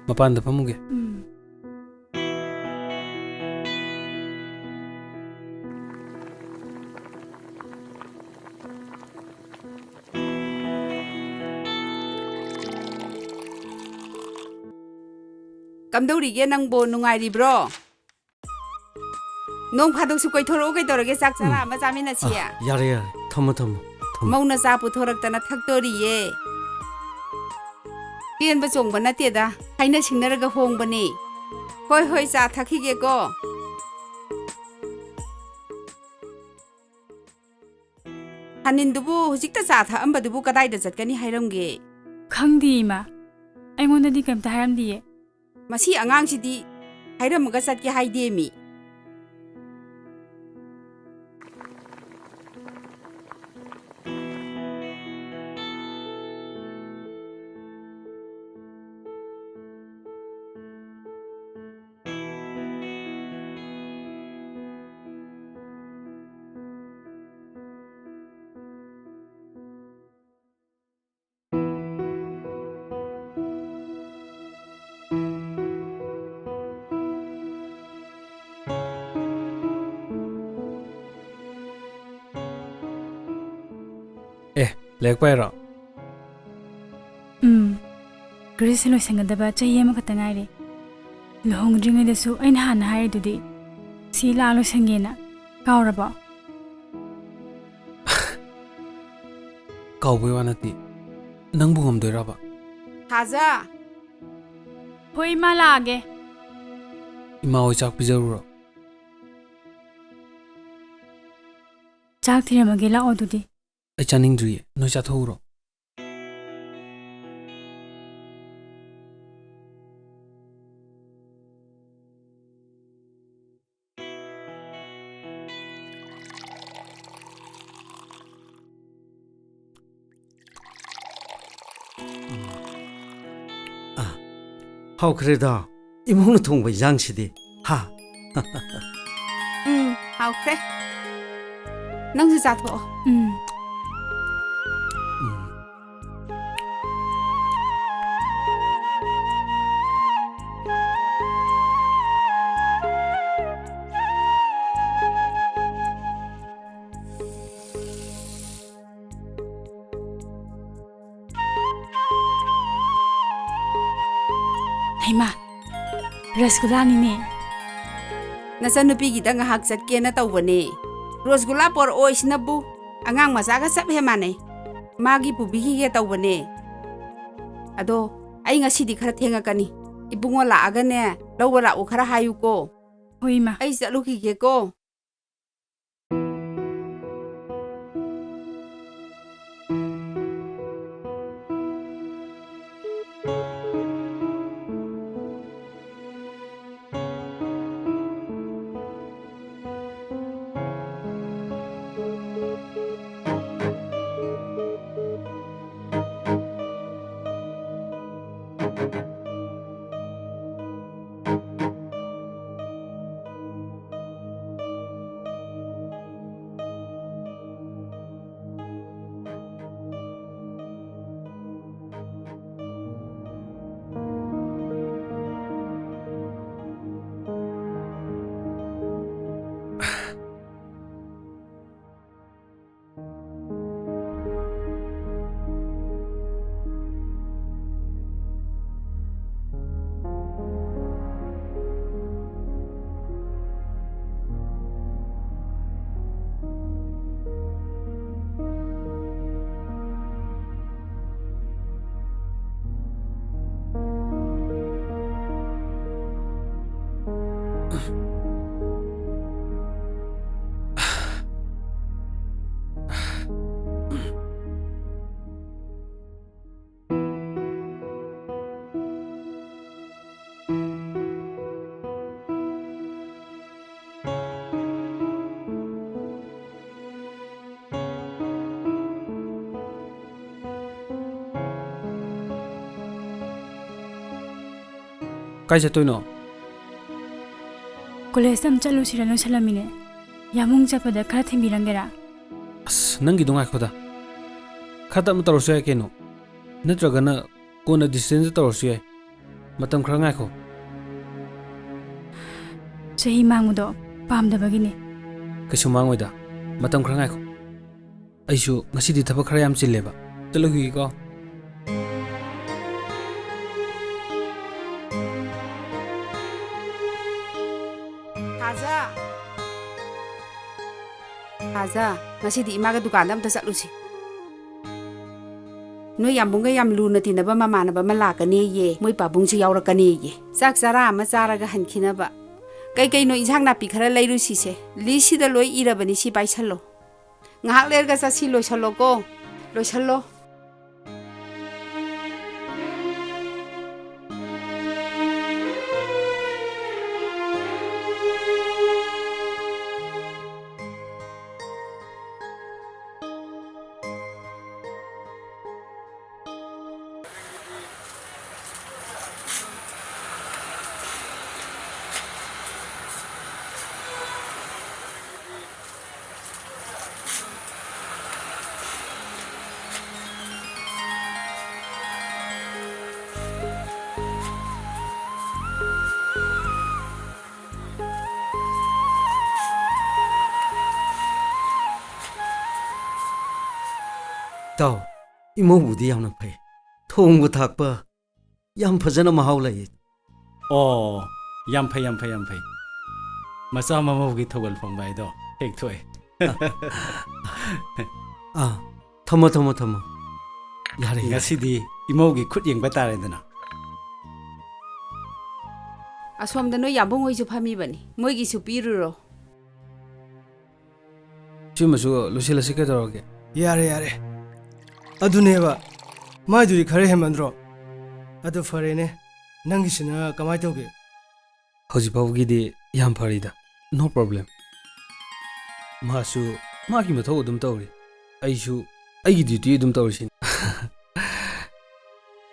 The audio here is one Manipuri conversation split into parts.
ꯃꯄꯥꯟꯗ ꯐꯝꯃꯨꯒꯦ ꯀꯝꯗꯧꯔꯤꯒꯦ ꯅꯪꯕꯣ ꯅꯨꯡꯉꯥꯏꯔꯤꯕ꯭ꯔꯣ ꯅꯣꯡ ꯐꯥꯗꯣꯛꯁꯨ ꯀꯣꯏꯊꯣꯔꯛꯎ ꯀꯩꯗꯧꯔꯒꯦ ꯆꯥꯛ ꯆꯔꯥ ꯑꯃ ꯆꯥꯃꯤꯟꯅꯁꯤ ꯌꯥꯔꯦ ꯌꯥꯔꯦ ꯊꯝꯃꯣ ꯃꯧꯅ ꯆꯥ ꯄꯨꯊꯣꯔꯛꯇꯅ ꯊꯛꯇꯣꯔꯤꯌꯦ ꯄꯦꯟꯕ ꯆꯣꯡꯕ ꯅꯠꯇꯦꯗ ꯍꯥꯏꯅ ꯁꯤꯡꯅꯔꯒ ꯍꯣꯡꯕꯅꯤ ꯍꯣꯏ ꯍꯣꯏ ꯆꯥ ꯊꯛꯈꯤꯒꯦꯀꯣ ꯍꯅꯤꯟꯗꯨꯕꯨ ꯍꯧꯖꯤꯛꯇ ꯆꯥ ꯊꯛꯑꯝꯕꯗꯨꯕꯨ ꯀꯗꯥꯏꯗ ꯆꯠꯀꯅꯤ ꯍꯥꯏꯔꯝꯒꯦ ꯈꯪꯗꯦ ꯏꯃꯥ ꯑꯩꯉꯣꯟꯗꯗꯤ ꯀꯩꯝꯇ ꯍꯥꯏꯔꯝꯗꯤꯌꯦ ꯃꯁꯤ ꯑꯉꯥꯡꯁꯤꯗꯤ ꯍꯥꯏꯔꯝꯃꯒ ꯆꯠꯀꯦ ꯍꯥꯏꯗꯦꯃꯤ ꯂꯥꯏꯔꯤꯛ ꯄꯥꯏꯔꯣ ꯒ꯭ꯔꯦꯖꯨꯑꯦꯁꯟ ꯂꯣꯏꯁꯟꯒꯗꯕ ꯆꯍꯤ ꯑꯃꯈꯛꯇ ꯉꯥꯏꯔꯦ ꯂꯨꯍꯣꯡꯗ꯭ꯔꯤꯉꯩꯗꯁꯨ ꯑꯩꯅ ꯍꯥꯟꯅ ꯍꯥꯏꯔꯤꯗꯨꯗꯤ ꯁꯤ ꯂꯥꯛꯑ ꯂꯣꯏꯁꯟꯒꯦꯅ ꯀꯥꯎꯔꯕꯣ ꯀꯥꯎꯕꯩ ꯋꯥ ꯅꯠꯇꯦ ꯅꯪꯕꯨ ꯉꯝꯗꯣꯏꯔꯕ ꯊꯥꯖ ꯍꯣꯏ ꯏꯃꯥ ꯂꯥꯛꯑꯒꯦ ꯏꯃꯥ ꯍꯣꯏ ꯆꯥꯛ ꯄꯤꯖꯔꯨꯔꯣ ꯆꯥꯛ ꯊꯤꯔꯝꯃꯒꯦ ꯂꯥꯛꯑꯣ ꯑꯗꯨꯗꯤ ꯑꯩ ꯆꯥꯅꯤꯡꯗ꯭ꯔꯤꯌꯦ ꯅꯣꯏ ꯆꯥꯊꯣꯛꯎꯔꯣ ꯍꯥꯎꯈ꯭ꯔꯦꯗ ꯏꯃꯧꯅ ꯊꯣꯡꯕ ꯏꯟꯖꯥꯡꯁꯤꯗꯤ ꯍꯥ ꯍꯥꯎꯈ꯭ꯔꯦ ꯅꯪꯁꯨ ꯆꯥꯊꯣꯛꯑꯣ ꯍꯩꯃꯥ ꯔꯁꯒꯨꯜꯂꯥꯅꯤꯅꯦ ꯅꯆꯟꯅꯨꯄꯤꯒꯤꯗ ꯉꯥꯏꯍꯥꯛ ꯆꯠꯀꯦꯅ ꯇꯧꯕꯅꯦ ꯔꯣꯁꯒꯨꯜꯂꯥ ꯄꯣꯔꯛꯑꯣꯏꯁꯤꯅꯕꯨ ꯑꯉꯥꯡ ꯃꯆꯥꯒ ꯆꯞ ꯍꯦ ꯃꯥꯟꯅꯩ ꯃꯥꯒꯤ ꯄꯨꯕꯤꯈꯤꯒꯦ ꯇꯧꯕꯅꯦ ꯑꯗꯣ ꯑꯩ ꯉꯁꯤꯗꯤ ꯈꯔ ꯊꯦꯡꯉꯛꯀꯅꯤ ꯏꯕꯨꯡꯉꯣ ꯂꯥꯛꯑꯒꯅꯦ ꯂꯧꯕ ꯂꯥꯛꯎ ꯈꯔ ꯍꯥꯏꯌꯨꯀꯣ ꯍꯣꯏ ꯏꯃꯥ ꯑꯩ ꯆꯠꯂꯨꯈꯤꯒꯦꯀꯣ ꯀꯥꯏ ꯆꯠꯇꯣꯏꯅꯣ ꯀꯣꯂꯦꯖꯇ ꯑꯃ ꯆꯠꯂꯨꯁꯤꯔ ꯂꯣꯏꯁꯜꯂꯝꯃꯤꯅꯦ ꯌꯥꯃꯨꯡ ꯆꯠꯄꯗ ꯈꯔ ꯊꯤꯟꯕꯤꯔꯝꯒꯦꯔꯥ ꯑꯁ ꯅꯪꯒꯤꯗꯣ ꯉꯥꯏꯈꯣꯗ ꯈꯔ ꯇꯞꯅ ꯇꯧꯔꯁꯨ ꯌꯥꯏ ꯀꯩꯅꯣ ꯅꯠꯇ꯭ꯔꯒꯅ ꯀꯣꯟꯅ ꯗꯤꯁꯇꯦꯟꯁꯇ ꯇꯧꯔꯁꯨ ꯌꯥꯏ matam khara ngaikho. Chahi mangmudo pamdabagini. Kaisu mangoida. Matam khara ngaikho. Aisu ngasidi thabak khara yam chilleba. Chalogi ko. Haza. Haza, ngasidi imaga dukan amta chatlusi. Noi yambunga yam luna tinaba mamanaba malakani ye, moi pabungsi yaurakani ye. Sak chara ama charaga hankinaba. Kai no injang napi khara leirusi se. Lisida loi irabani si paisalo. Ngahak lerga chasi loisalo ko. Loisalo. Tao, imongudi yamna phai. Thongbu thakpa yam phajana mahau lai. Oh, yam phai. Macha mamawgi thogal phangbai do. Hek thoi. Ah, thamo. Yare. Ngasidi imawgi khut yengba tare dana. Asomda noi yambung oi su phami bani. Moi gi su piruro. Chumasu lusilasi ka doroge. Yare. Aduneba. Maiduri khare hemandro. Adu farene. Nangisina kamai toge. Hoji pawgi di yam farida. No problem. Masu magi mathau dum tawri. Aisu aigi duty dum tawrisin.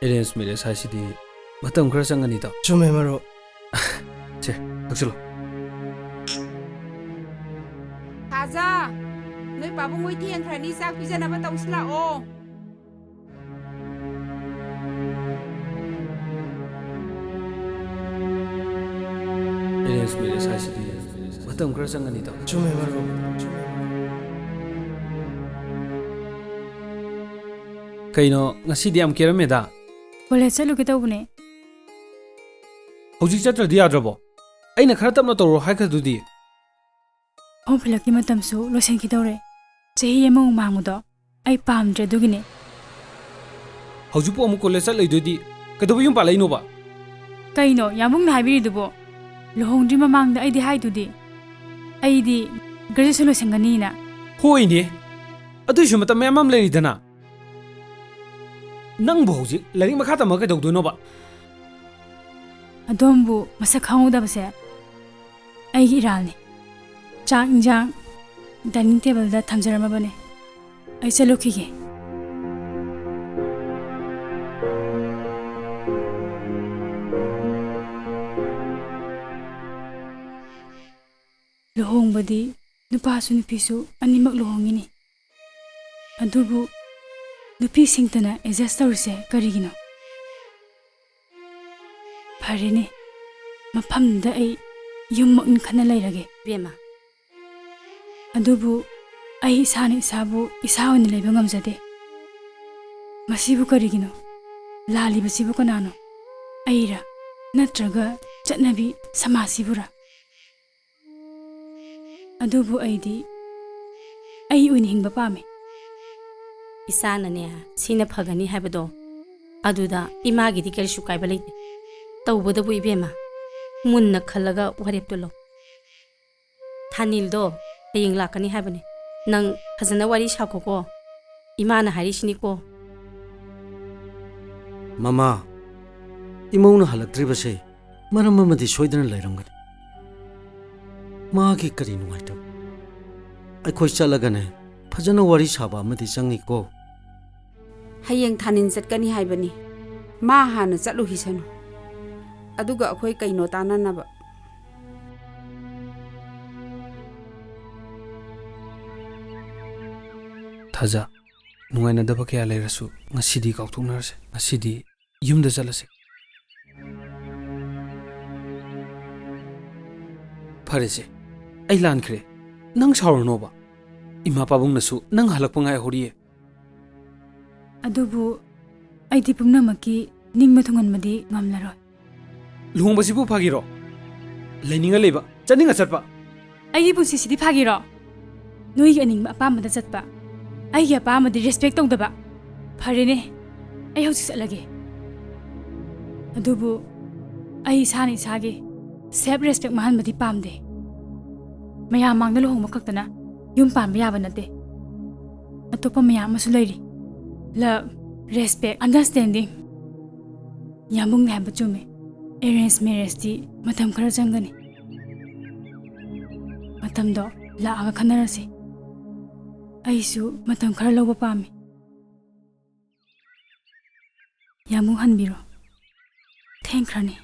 Arrange mere saisidi matam khara changani ta. Chume maro. Che, akselo. Haza. Noi pabung oi thian khrani sak pijana ba tausla o. Arrange mere saisidi matam khara changani ta. Chume maro. Kaino ngasidi am kerameda. College chaluge tawbune. Hojik chatradi yadrabo. Aina khara tapna tawro haikadudi. Philaki matamsu losenki tawre. Chahi ama mangmudo ai pamdre dugine. Hojikpo amu college chatlidodi kadobu yum palai no ba. Kaino yamung na habiridubo. Lohongdri mamangda aidi haidudi. Aidi graduation losengani na. Hoine. Aduisu matam mayam leridana. Nangbo hojik laring makha tama kadawdoino ba. Adombu masak khangudabase aigi iralni. Chak injang dining table da thamjaramabane. Ai chalukige. Lohongbadi nupasu nupisu animak lohongini. Adubu nupi singtana adjust tawrise karigino. Farene mafamda ai yummakn khana lairage Bema. adubu ai isani isabu isaoni leiba ngamjade masibu karigino lali basibu kanano aira natraga chatnabi samasibura adubu aidi ai uini hingba pame Isanane sina phagani habado aduda imagi di karisu kaiba leite tawboda bu ibema munna khalaga wareptolo Thanil do ayeng lakani habane nang phajana wari sakoko imana harisini ko Mama, imongna halaktribase maram amadi soidana lairamgani. Magi kari nuaita. Aikhoi chalagane phajana wari saba amadi changi ko. Hayeng thanin chatkani haibani. Ma hana chatlu hisanu. Aduga akhoi kaino tananaba. Thaja nungainadaba kaya leirasu ngasidi kauthoknarase ngasidi yumda chalase ꯐꯔꯦꯁꯦ ꯑꯩ ꯂꯥꯟꯈ꯭ꯔꯦ ꯅꯪ ꯁꯥꯎꯔꯅꯣꯕ ꯏꯃꯥ ꯄꯥꯕꯨꯡꯅꯁꯨ ꯅꯪ ꯍꯜꯂꯛꯄ ꯉꯥꯏꯍꯧꯔꯤꯌꯦ ꯑꯗꯨꯕꯨ ꯑꯩꯗꯤ ꯄꯨꯝꯅꯃꯛꯀꯤ ꯅꯤꯡꯕ ꯊꯨꯡꯍꯟꯕꯗꯤ ꯉꯝꯂꯔꯣꯏ ꯂꯨꯍꯣꯡꯕꯁꯤꯕꯨ ꯐꯥꯒꯤꯔꯣ ꯂꯩꯅꯤꯡꯉ ꯂꯩꯕ ꯆꯠꯅꯤꯡꯉ ꯆꯠꯄ ꯑꯩꯒꯤ ꯄꯨꯟꯁꯤꯁꯤꯗꯤ ꯐꯥꯒꯤꯔꯣ ꯅꯣꯏꯒꯤ ꯑꯅꯤꯡꯕ ꯑꯄꯥꯝꯕꯗ ꯆꯠꯄ ꯑꯩꯒꯤ ꯑꯄꯥꯝꯕꯗꯤ ꯔꯦꯁꯄꯦꯛ ꯇꯧꯗꯕ ꯐꯔꯦꯅꯦ ꯑꯩ ꯍꯧꯖꯤꯛ ꯆꯠꯂꯒꯦ ꯑꯗꯨꯕꯨ ꯑꯩ ꯏꯁꯥꯅ ꯏꯁꯥꯒꯤ ꯁꯦꯜꯐ ꯔꯦꯁꯄꯦꯛ ꯃꯥꯡꯍꯟꯕꯗꯤ ꯄꯥꯝꯗꯦ ꯃꯌꯥꯝ ꯃꯥꯡꯗ ꯂꯨꯍꯣꯡꯕ ꯈꯛꯇꯅ ꯌꯨꯝ ꯄꯥꯟꯕ ꯌꯥꯕ ꯅꯠꯇꯦ ꯑꯇꯣꯞꯄ ꯃꯌꯥꯝ ꯑꯃꯁꯨ ꯂꯩꯔꯤ ꯂꯚ ꯔꯦꯁꯄꯦꯛ ꯑꯟꯗꯔꯁꯇꯦꯟꯗꯤꯡ ꯌꯥꯝꯕꯨꯡꯅ ꯍꯥꯏꯕ ꯆꯨꯝꯃꯦ ꯑꯦꯔꯦꯟꯖ ꯃꯦꯔꯦꯖꯇꯤ ꯃꯇꯝ ꯈꯔ ꯆꯪꯒꯅꯤ ꯃꯇꯝꯗꯣ ꯂꯥꯛꯑꯒ ꯈꯟꯅꯔꯁꯤ ꯑꯩꯁꯨ ꯃꯇꯝ ꯈꯔ ꯂꯧꯕ ꯄꯥꯝꯃꯤ ꯌꯥꯝꯕꯨꯡ ꯍꯟꯕꯤꯔꯣ ꯊꯦꯡꯈ꯭ꯔꯅꯤ